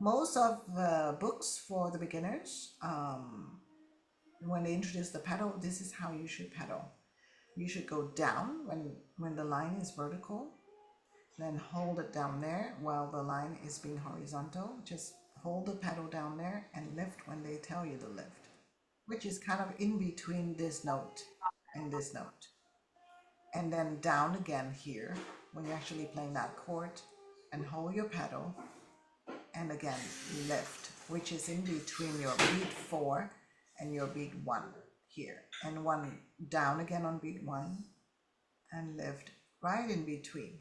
Most of the books for the beginners, when they introduce the pedal, this is how you should pedal. You should go down when the line is vertical, then hold it down there while the line is being horizontal. Just hold the pedal down there and lift when they tell you to lift, which is kind of in between this note and this note. And then down again here when you're actually playing that chord, and hold your pedal and again lift, which is in between your beat 4 and your beat 1 here, and one down again on beat 1 and lift right in between.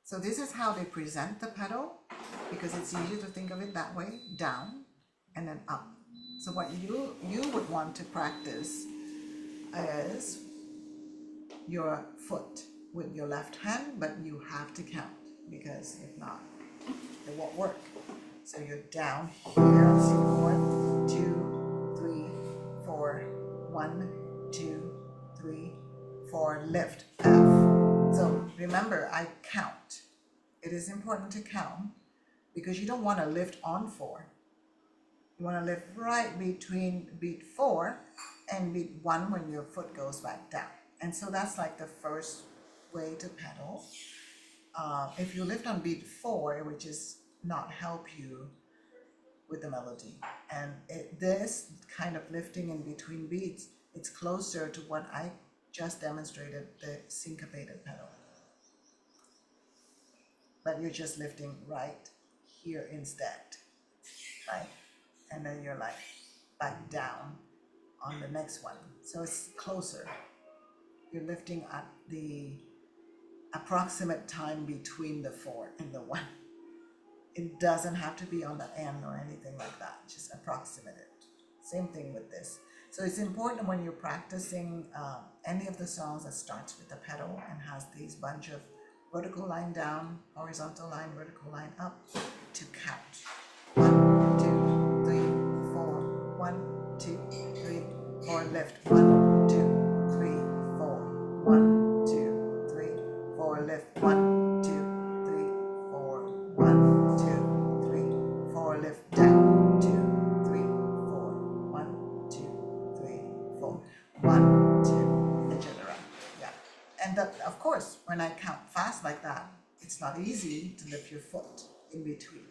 So this is how they present the pedal, because it's easier to think of it that way, down and then up. So what you would want to practice is your foot with your left hand, but you have to count, because if not, it won't work. So you're down here, see 1, 2, 3, 4, 1, 2, 3, 4, lift, F. So remember, I count. It is important to count because you don't want to lift on 4. You want to lift right between beat 4 and beat 1 when your foot goes back down. And so that's like the first way to pedal. If you lift on beat 4, which is not help you with the melody, and this kind of lifting in between beats, it's closer to what I just demonstrated, the syncopated pedal, but you're just lifting right here instead, right? And then you're like back down on the next one, so it's closer. You're lifting at the approximate time between the 4 and the 1. It doesn't have to be on the end or anything like that, just approximate it. Same thing with this. So it's important when you're practicing any of the songs that starts with the pedal and has these bunch of vertical line down, horizontal line, vertical line up, to count. 1, 2, 3, 4, 1, 2, 3, 4, lift. 1, 2, 3, 4, 1, 2, 3, 4, lift. 1, 2, 3, 4, 1, 2, 3, 4, lift. Down. 2, 3, 4, 1, 2, 3, 4, 1, 2, etc. Yeah. And of course, when I count fast like that, it's not easy to lift your foot in between.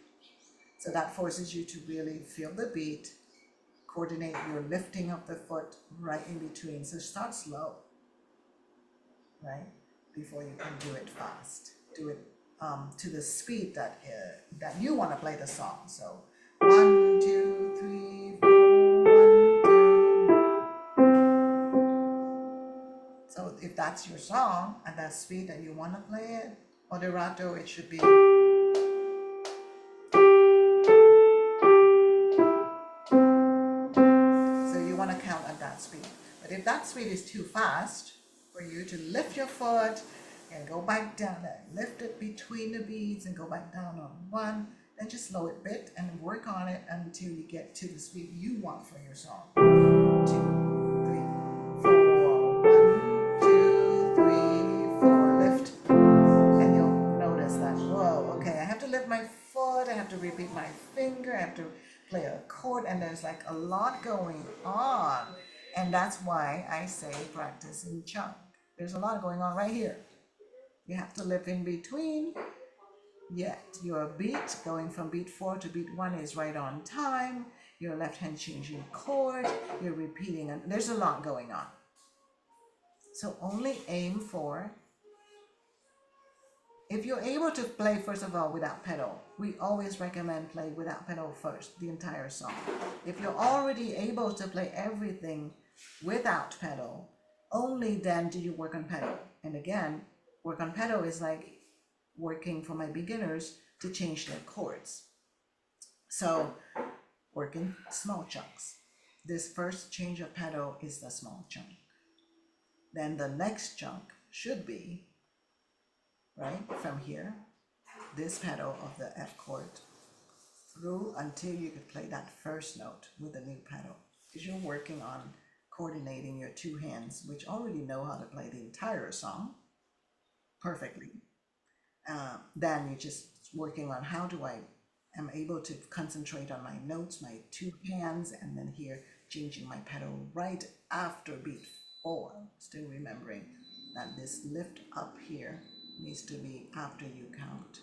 So that forces you to really feel the beat, coordinate your lifting of the foot right in between. So start slow, right? Before you can do it fast. Do it to the speed that you want to play the song. So 1, 2, 3, 4, 1, 2. So if that's your song at that speed that you want to play it, moderato, it should be. Want to count at that speed. But if that speed is too fast for you to lift your foot and go back down, lift it between the beats and go back down on 1, then just slow it a bit and work on it until you get to the speed you want for your song. 2, 3, 4, 1, 2, 3, 4, lift. And you'll notice that, whoa, okay, I have to lift my foot, I have to repeat my finger, I have to play a chord, and there's like a lot going on. And that's why I say practice in chunk. There's a lot going on right here. You have to lift in between, yet your beat going from beat 4 to beat 1 is right on time. Your left hand changing chord, you're repeating, and there's a lot going on. So only aim for, if you're able to play, first of all, without pedal, we always recommend play without pedal first, the entire song. If you're already able to play everything without pedal, only then do you work on pedal. And again, work on pedal is like working for my beginners to change their chords. So work in small chunks. This first change of pedal is the small chunk. Then the next chunk should be right from here, this pedal of the F chord through until you could play that first note with the new pedal, because you're working on coordinating your two hands, which already know how to play the entire song perfectly. Then you're just working on how do I am able to concentrate on my notes, my two hands, and then here changing my pedal right after beat 4. Still remembering that this lift up here needs to be after you count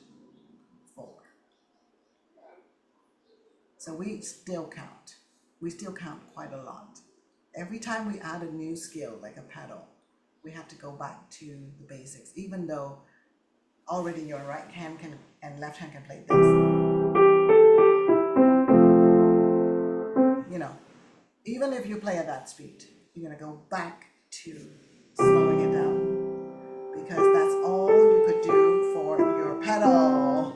4. So we still count. We still count quite a lot. Every time we add a new skill like a pedal, we have to go back to the basics, even though already your right hand can and left hand can play this. You know, even if you play at that speed, you're gonna go back to slowing it down because that's all you could do for your pedal.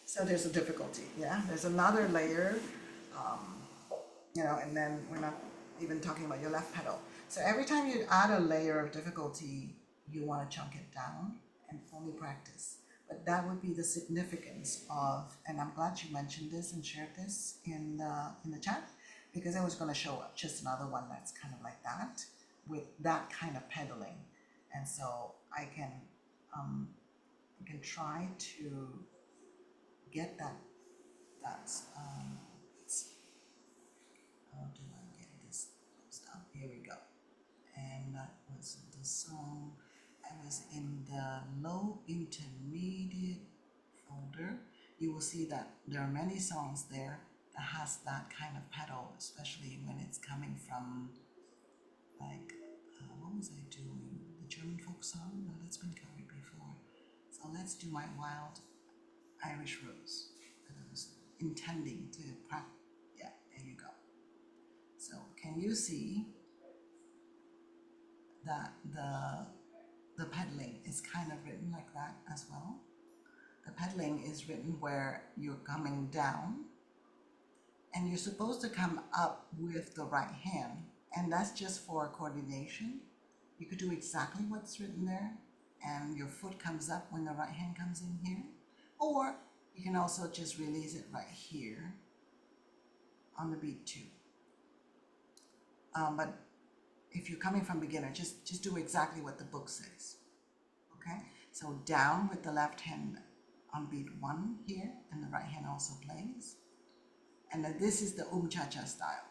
So there's a difficulty, yeah? There's another layer, you know, and then we're not even talking about your left pedal. So every time you add a layer of difficulty, you want to chunk it down and only practice. But that would be the significance of, and I'm glad you mentioned this and shared this in the chat, because I was going to show up just another one that's kind of like that, with that kind of pedaling. And so I can try to get that. That's how do I get this stuff? Here we go. And that was the song. I was in the low intermediate folder. You will see that there are many songs there that has that kind of pedal, especially when it's coming from like what was I doing? The German folk song? No, that's been covered before. So let's do My Wild Irish Rose. I was intending to practice. Yeah, there you go. So can you see that the pedaling is kind of written like that as well? The pedaling is written where you're coming down and you're supposed to come up with the right hand, and that's just for coordination. You could do exactly what's written there and your foot comes up when the right hand comes in here, or you can also just release it right here on the beat 2. But if you're coming from beginner, just do exactly what the book says. Okay, so down with the left hand on beat 1 here, and the right hand also plays. And then this is the cha-cha style.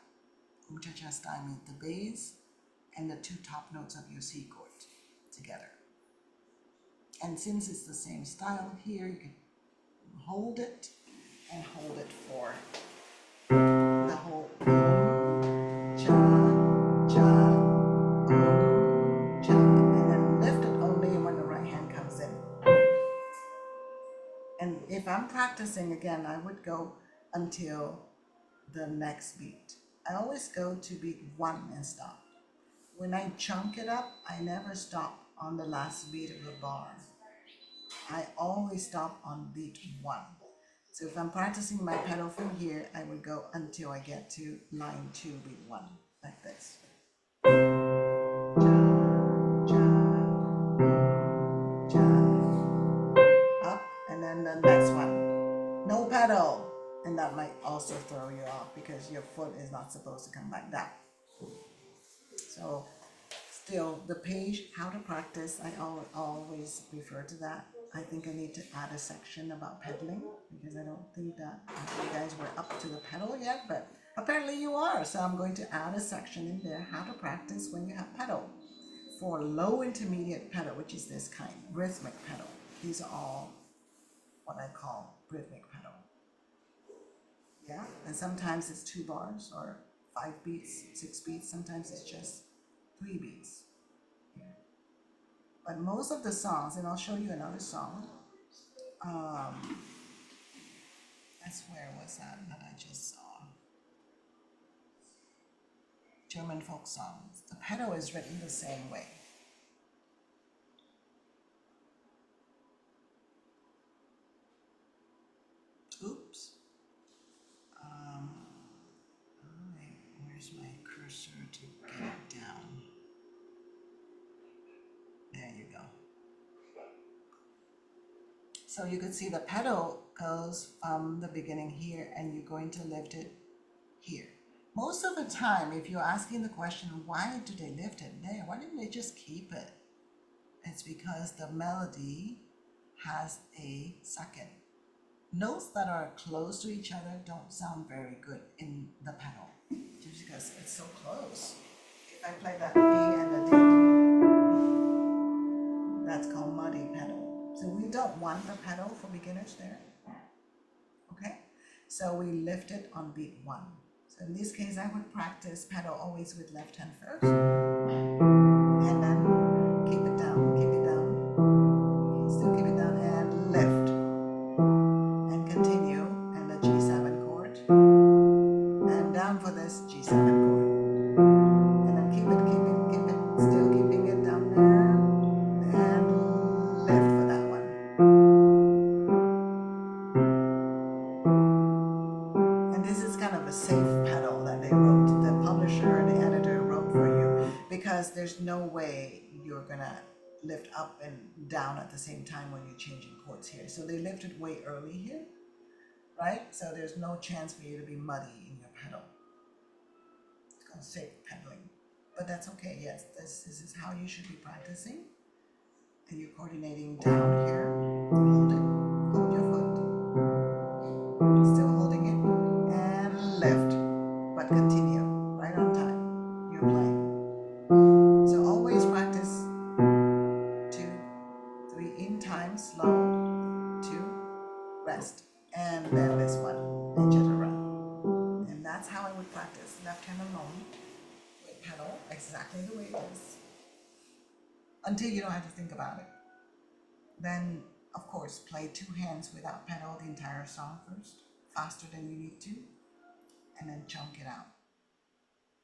Cha-cha style means the bass and the 2 top notes of your C chord together. And since it's the same style here, you can hold it and hold it for the whole cha, cha, cha, and then lift it only when the right hand comes in. And if I'm practicing again, I would go until the next beat. I always go to beat 1 and stop. When I chunk it up, I never stop on the last beat of the bar. I always stop on beat 1. So if I'm practicing my pedal from here, I would go until I get to line 2, beat 1, like this. Up, and then the next one. No pedal. And that might also throw you off because your foot is not supposed to come back down. So still, the page, how to practice, I always refer to that. I think I need to add a section about pedaling because I don't think that you guys were up to the pedal yet, but apparently you are. So I'm going to add a section in there, how to practice when you have pedal. For low intermediate pedal, which is this kind, rhythmic pedal. These are all what I call rhythmic pedal. Yeah, and sometimes it's 2 bars or 5 beats, 6 beats. Sometimes it's just 3 beats. Yeah. But most of the songs, and I'll show you another song. That's where was that I just saw? German folk songs. The pedal is written the same way. Oops. Where's my cursor to get it down? There you go. So you can see the pedal goes from the beginning here and you're going to lift it here. Most of the time, if you're asking the question, why do they lift it there? Why didn't they just keep it? It's because the melody has a second Notes that are close to each other don't sound very good in the pedal, just because it's so close. If I play that B and a D, that's called muddy pedal. So we don't want the pedal for beginners there. Okay, so we lift it on beat 1. So in this case, I would practice pedal always with left hand first, and then keep it down, still keep it down, and lift, and continue, and the G7 chord, and down for this G7 chord, and then keep it, still keeping it down there, and lift for that one. And this is kind of a safe pedal that they wrote, the publisher and the editor wrote for you, because there's no way you're gonna lift up and down at the same time when you're changing chords here. So they lifted way early here, right? So there's no chance for you to be muddy in your pedal. It's called safe pedaling. But that's okay, yes, this is how you should be practicing. And you're coordinating down here, hold it, hold your foot, still holding it, and lift, but continue, right on time, you're playing. So always practice 2, 3 in time, slow, 2, rest, and then this one, and chaturanga. And that's how I would practice, left hand alone, with pedal, exactly the way it is, until you don't have to think about it. Then, of course, play 2 hands without pedal the entire song first, faster than you need to, and then chunk it out.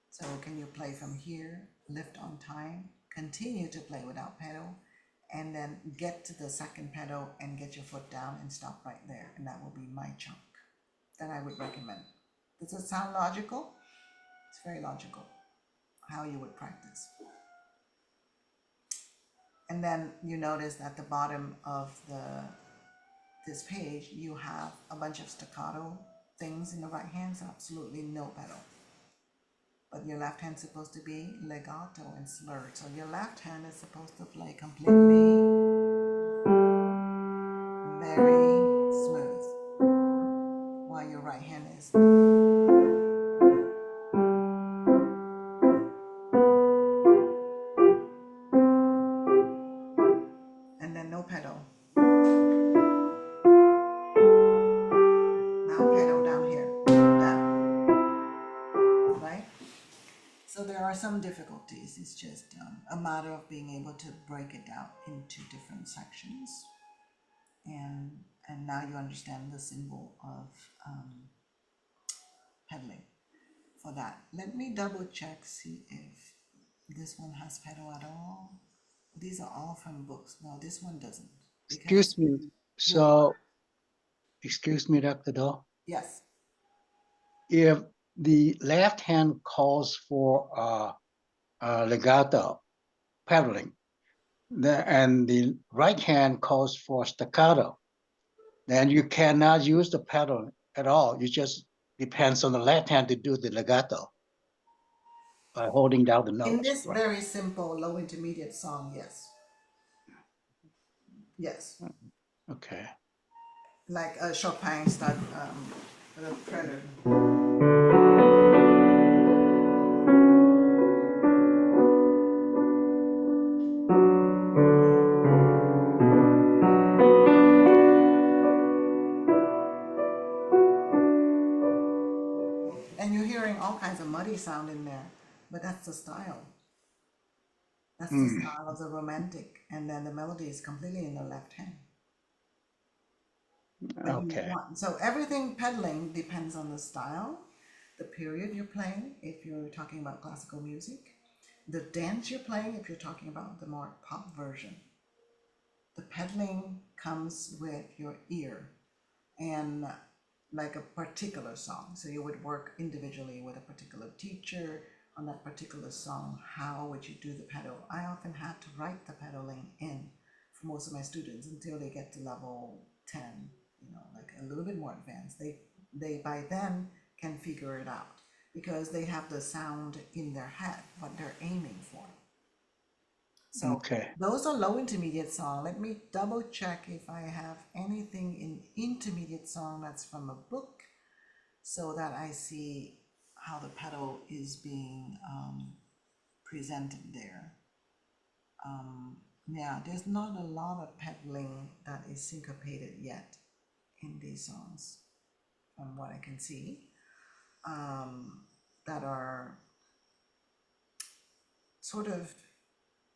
So can you play from here, lift on time, continue to play without pedal, and then get to the second pedal and get your foot down and stop right there. And that will be my chunk that I would recommend. Does it sound logical? It's very logical how you would practice. And then you notice at the bottom of this page, you have a bunch of staccato things in the right hand, so absolutely no pedal. But your left hand's supposed to be legato and slurred. So your left hand is supposed to play completely very smooth, while your right hand is. And then no pedal. Now pedal down here, down, right? So there are some difficulties. It's just a matter of being able to break it down into different sections. And now you understand the symbol of pedaling for that. Let me double check, see if this one has pedal at all. These are all from books. No, this one doesn't. Excuse me. So, excuse me, Dr. Do. Yes. If the left hand calls for legato, pedaling, and the right hand calls for staccato, then you cannot use the pedal at all. You just depends on the left hand to do the legato by holding down the In notes. this Right. very simple low intermediate song, yes. Yes. Okay. Like a Chopin style, the prelude. And you're hearing all kinds of muddy sound in there, but that's the style. That's the style of the romantic, and then the melody is completely in the left hand. But you Okay. want, so everything pedaling depends on the style, the period you're playing, if you're talking about classical music, the dance you're playing, if you're talking about the more pop version. The pedaling comes with your ear and like a particular song. So you would work individually with a particular teacher on that particular song. How would you do the pedal? I often had to write the pedaling in for most of my students until they get to level 10, like a little bit more advanced. They by then can figure it out because they have the sound in their head, what they're aiming for. So Okay. those are low intermediate song. Let me double check if I have anything in intermediate song that's from a book so that I see how the pedal is being presented there. Yeah, there's not a lot of pedaling that is syncopated yet in these songs, from what I can see, that are sort of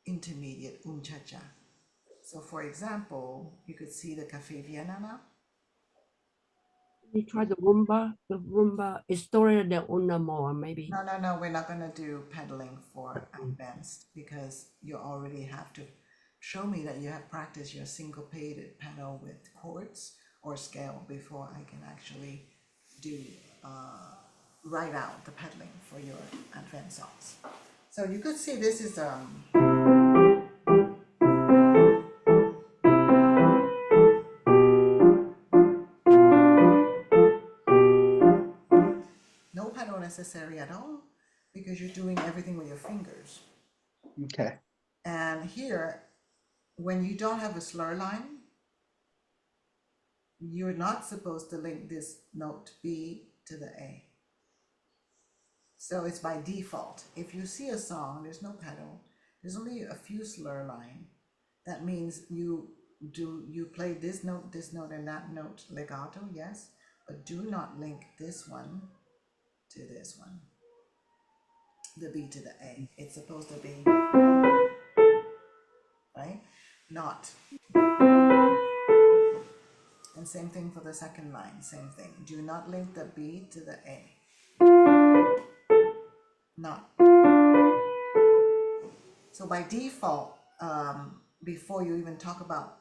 intermediate cha-cha. So for example, you could see the Cafe Vienna now. You try the rumba. The rumba Historia de un amor, maybe. No, we're not gonna do pedaling for advanced because you already have to show me that you have practiced your syncopated pedal with chords or scale before I can actually do write out the pedaling for your advanced songs. So you could see this is no pedal necessary at all because you're doing everything with your fingers. Okay. And here, when you don't have a slur line, you're not supposed to link this note B to the A. So it's by default. If you see a song, there's no pedal, there's only a few slur line. That means you play this note, and that note legato, yes, but do not link this one to this one, the B to the A. It's supposed to be, right? Not. And same thing for the second line, same thing. Do not link the B to the A. Not. So by default, before you even talk about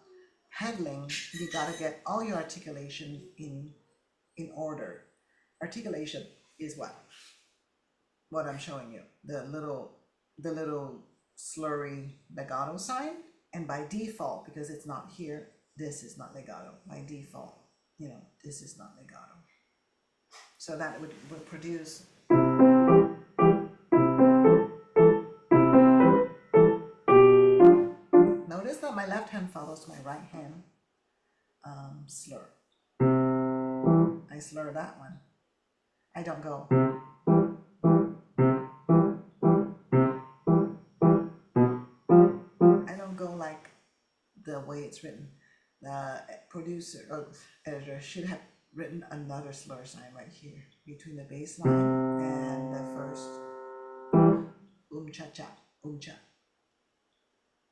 pedaling, you gotta get all your articulation in order. Articulation is what I'm showing you. The little slurry legato sign, and by default, because it's not here, this is not legato. By default, this is not legato. So that would produce. Notice that my left hand follows my right hand slur. I slur that one. I don't go. I don't go like the way it's written. The producer or editor should have written another slur sign right here between the bass line and the first cha-cha, cha.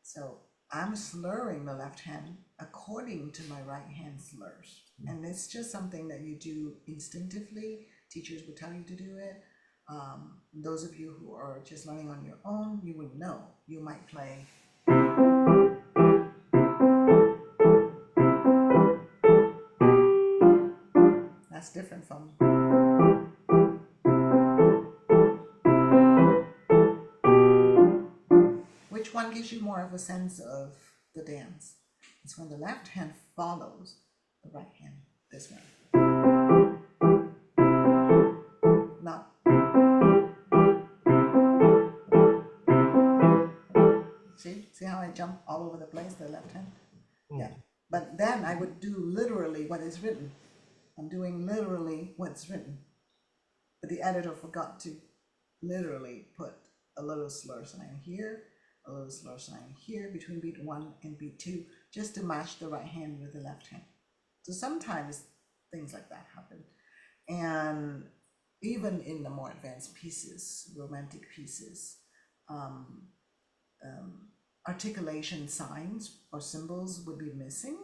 So I'm slurring the left hand according to my right hand slurs. And it's just something that you do instinctively. Teachers would tell you to do it. Those of you who are just learning on your own, you would know. You might play. That's different from. Which one gives you more of a sense of the dance? It's when the left hand follows the right hand, this one. Not. See how I jump all over the place, the left hand? Yeah. But then I would do literally what is written. I'm doing literally what's written. But the editor forgot to literally put a little slur sign here, a little slur sign here between beat 1 and beat 2, just to match the right hand with the left hand. So sometimes things like that happen. And even in the more advanced pieces, romantic pieces, articulation signs or symbols would be missing.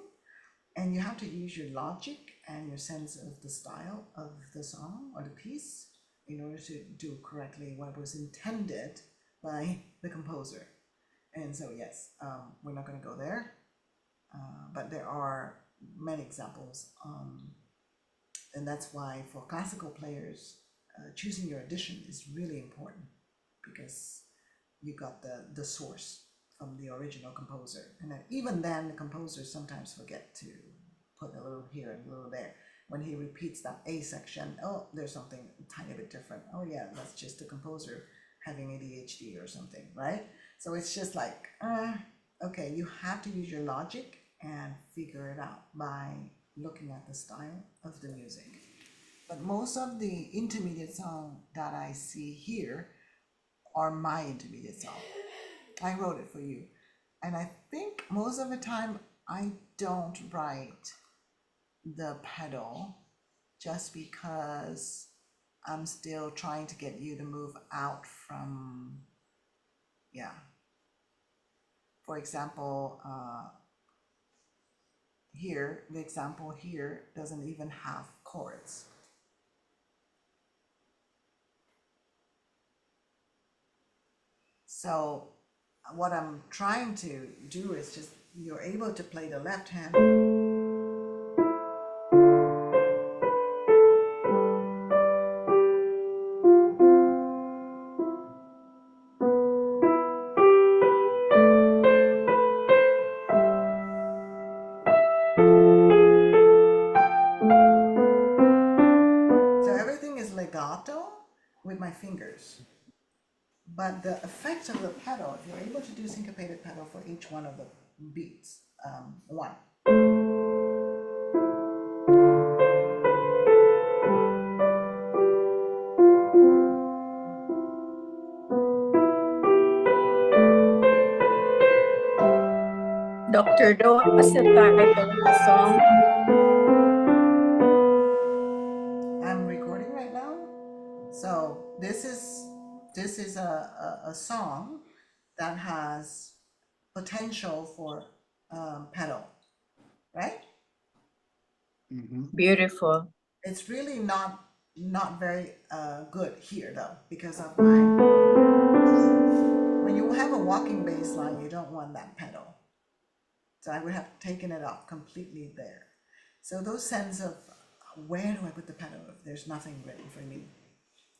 And you have to use your logic and your sense of the style of the song or the piece in order to do correctly what was intended by the composer. And so, yes, we're not going to go there, but there are many examples. And that's why for classical players, choosing your edition is really important because you got the source from the original composer. And then, even then, the composers sometimes forget to put a little here and a little there. When he repeats that A section, oh, there's something a tiny bit different. Oh yeah, that's just the composer having ADHD or something, right? So it's just like, okay, you have to use your logic and figure it out by looking at the style of the music. But most of the intermediate song that I see here are my intermediate song. I wrote it for you. And I think most of the time I don't write the pedal just because I'm still trying to get you to move out from, yeah. For example, here, the example here doesn't even have chords. So what I'm trying to do is just, you're able to play the left hand. So everything is legato with my fingers. But the effect of the pedal, if you're able to do syncopated pedal for each one of the beats, one. Dr. Do, what's the title of the song? I'm recording right now. So this is a song that has potential for pedal, right? Mhm. Beautiful. It's really not very good here though, because of my, when you have a walking bass line, you don't want that pedal. So I would have taken it off completely there. So those sense of where do I put the pedal if there's nothing written for me?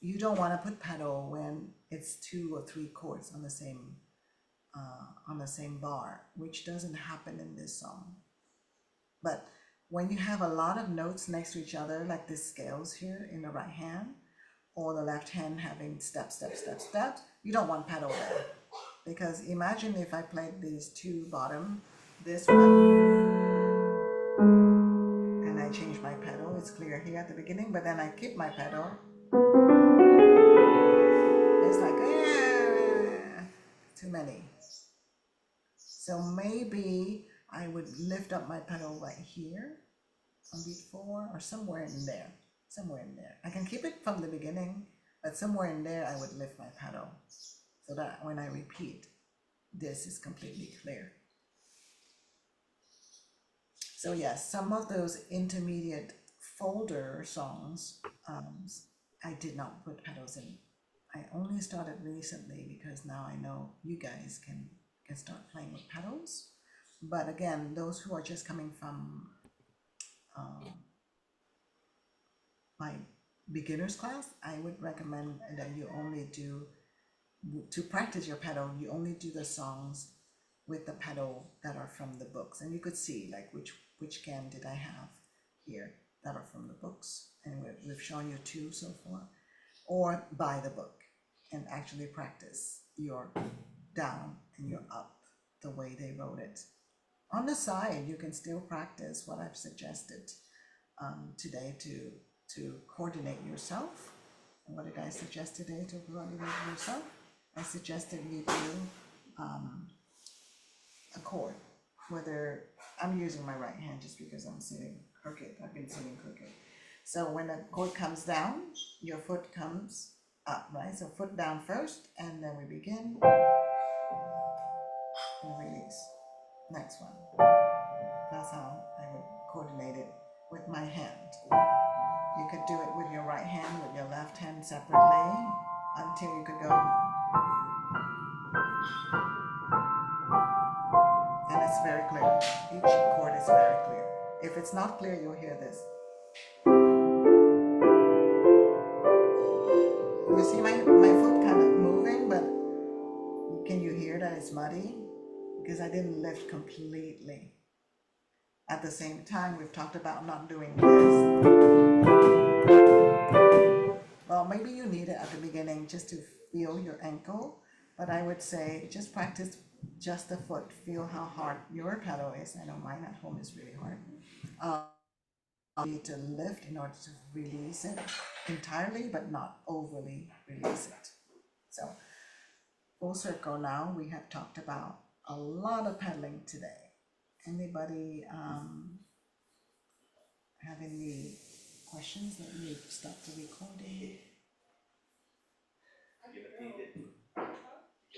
You don't want to put pedal when it's 2 or 3 chords on the same bar, which doesn't happen in this song. But when you have a lot of notes next to each other, like this scales here in the right hand, or the left hand having step, step, step, steps, you don't want pedal there. Because imagine if I played these 2 bottom, this one, and I change my pedal, it's clear here at the beginning, but then I keep my pedal. It's like, too many. So maybe I would lift up my pedal right here on beat 4 or somewhere in there. Somewhere in there. I can keep it from the beginning, but somewhere in there I would lift my pedal so that when I repeat, this is completely clear. So yes, some of those intermediate folder songs, I did not put pedals in. I only started recently because now I know you guys can start playing with pedals. But again, those who are just coming from my beginner's class, I would recommend that you only do, to practice your pedal, you only do the songs with the pedal that are from the books. And you could see like which can did I have here that are from the books. And we've shown you 2 so far. Or buy the book and actually practice your down and your up the way they wrote it. On the side, you can still practice what I've suggested today to coordinate yourself. And what did I suggest today to coordinate yourself? I suggested you do a chord, whether I'm using my right hand just because I'm sitting crooked. I've been sitting crooked. So when a chord comes down, your foot comes up, right? So foot down first, and then we begin and release. Next one. That's how I would coordinate it with my hand. You could do it with your right hand, with your left hand separately, until you could go. And it's very clear. Each chord is very clear. If it's not clear, you'll hear this. You see my foot kind of moving, but can you hear that it's muddy? Because I didn't lift completely. At the same time, we've talked about not doing this. Well, maybe you need it at the beginning just to feel your ankle, but I would say just practice just the foot. Feel how hard your pedal is. I know mine at home is really hard. need to lift in order to release it entirely, but not overly release it. So, full circle now, we have talked about a lot of pedaling today. Anybody have any questions? Let me stop the recording.